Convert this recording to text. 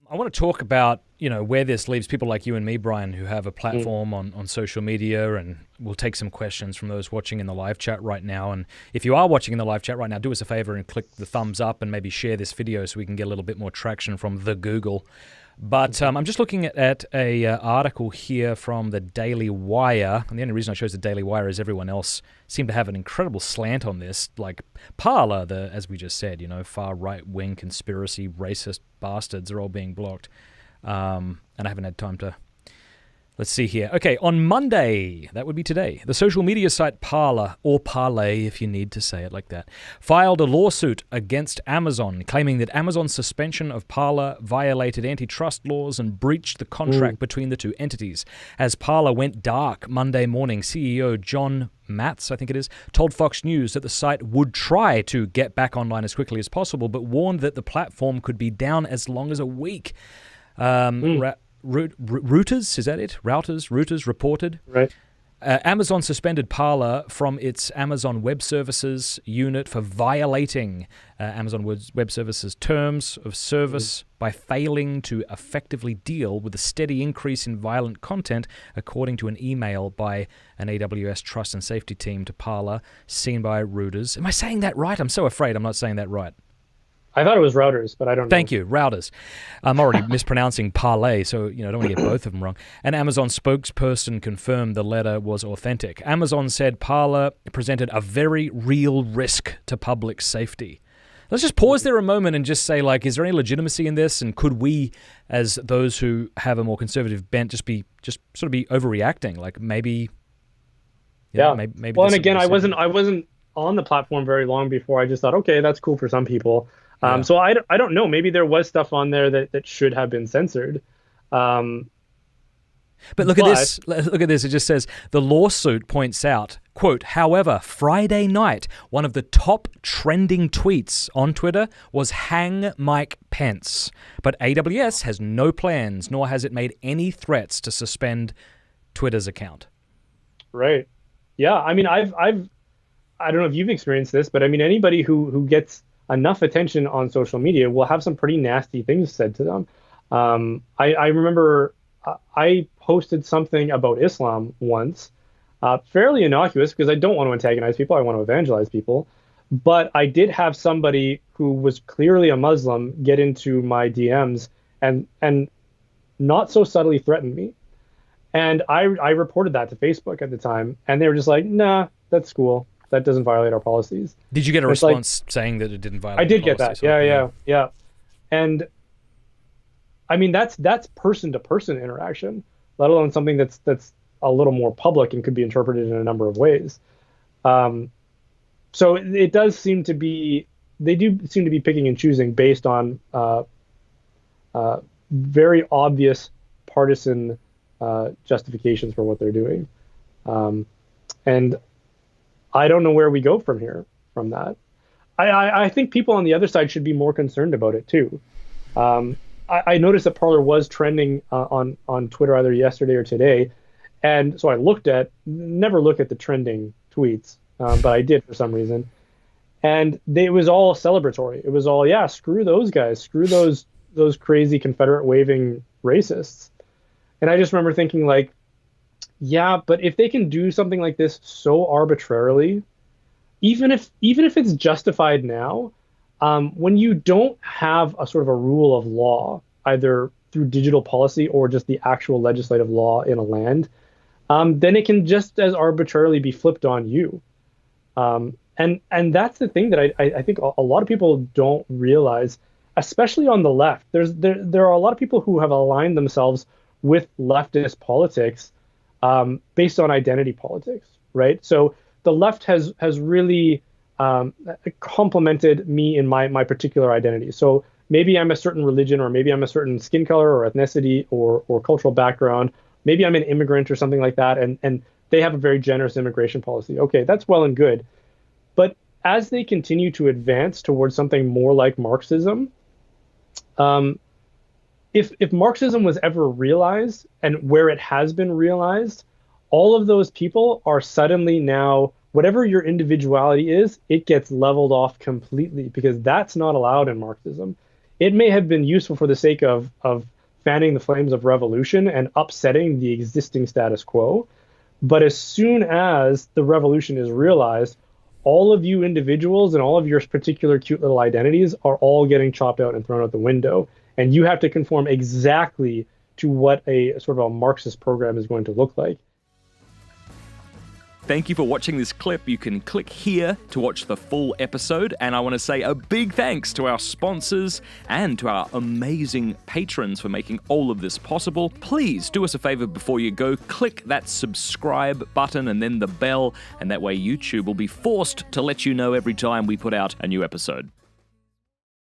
I want to talk about, where this leaves people like you and me, Brian, who have a platform on social media, and we'll take some questions from those watching in the live chat right now. And if you are watching in the live chat right now, do us a favor and click the thumbs up and maybe share this video so we can get a little bit more traction from the Google. But I'm just looking at a article here from the Daily Wire, and the only reason I chose the Daily Wire is everyone else seemed to have an incredible slant on this, like Parler, as we just said, far right-wing conspiracy, racist bastards are all being blocked, and I haven't had time to... Let's see here. Okay, on Monday, that would be today, the social media site Parler, or Parlay if you need to say it like that, filed a lawsuit against Amazon, claiming that Amazon's suspension of Parler violated antitrust laws and breached the contract between the two entities. As Parler went dark Monday morning, CEO John Matz, I think it is, told Fox News that the site would try to get back online as quickly as possible, but warned that the platform could be down as long as a week. Reuters, is that it? Reuters reported. Right. Amazon suspended Parler from its Amazon Web Services unit for violating Amazon Web Services terms of service by failing to effectively deal with the steady increase in violent content, according to an email by an AWS trust and safety team to Parler, seen by Reuters. Am I saying that right? I'm so afraid I'm not saying that right. I thought it was routers, but I don't know. Thank you, routers. I'm already mispronouncing parlay, so I don't want to get both of them wrong. An Amazon spokesperson confirmed the letter was authentic. Amazon said Parler presented a very real risk to public safety. Let's just pause there a moment and just say, is there any legitimacy in this? And could we, as those who have a more conservative bent, just sort of be overreacting? Maybe. Maybe. Well, and again, I wasn't on the platform very long before I just thought, okay, that's cool for some people. So I don't know. Maybe there was stuff on there that should have been censored. But look at this. Look at this. It just says, the lawsuit points out, quote, however, Friday night, one of the top trending tweets on Twitter was hang Mike Pence. But AWS has no plans, nor has it made any threats to suspend Twitter's account. Right. Yeah. I mean, I don't know if you've experienced this, but I mean, anybody who gets enough attention on social media will have some pretty nasty things said to them. I remember I posted something about Islam once, fairly innocuous because I don't want to antagonize people. I want to evangelize people. But I did have somebody who was clearly a Muslim get into my DMs and not so subtly threaten me. And I reported that to Facebook at the time, and they were just like, nah, that's cool. That doesn't violate our policies. Did you get a response saying that it didn't violate? I did get that. Yeah. And I mean, that's person to person interaction, let alone something that's a little more public and could be interpreted in a number of ways. So it does seem to be, they do seem to be picking and choosing based on very obvious partisan justifications for what they're doing. And I don't know where we go from here, from that. I think people on the other side should be more concerned about it too. I noticed that Parler was trending on Twitter either yesterday or today, and so I never look at the trending tweets, but I did for some reason, and it was all celebratory. It was all, yeah, screw those guys, screw those crazy Confederate waving racists, and I just remember thinking yeah, but if they can do something like this so arbitrarily, even if it's justified now, when you don't have a sort of a rule of law, either through digital policy or just the actual legislative law in a land, then it can just as arbitrarily be flipped on you. And that's the thing that I think a lot of people don't realize, especially on the left. There are a lot of people who have aligned themselves with leftist politics based on identity politics, right? So the left has really complemented me in my particular identity. So maybe I'm a certain religion, or maybe I'm a certain skin color or ethnicity or cultural background. Maybe I'm an immigrant or something like that, and they have a very generous immigration policy. Okay, that's well and good. But as they continue to advance towards something more like Marxism, if Marxism was ever realized, and where it has been realized, all of those people are suddenly now, whatever your individuality is, it gets leveled off completely, because that's not allowed in Marxism. it may have been useful for the sake of fanning the flames of revolution and upsetting the existing status quo. But as soon as the revolution is realized, all of you individuals and all of your particular cute little identities are all getting chopped out and thrown out the window. And you have to conform exactly to what a sort of a Marxist program is going to look like. Thank you for watching this clip. You can click here to watch the full episode. And I want to say a big thanks to our sponsors and to our amazing patrons for making all of this possible. Please do us a favor before you go. Click that subscribe button and then the bell. And that way YouTube will be forced to let you know every time we put out a new episode.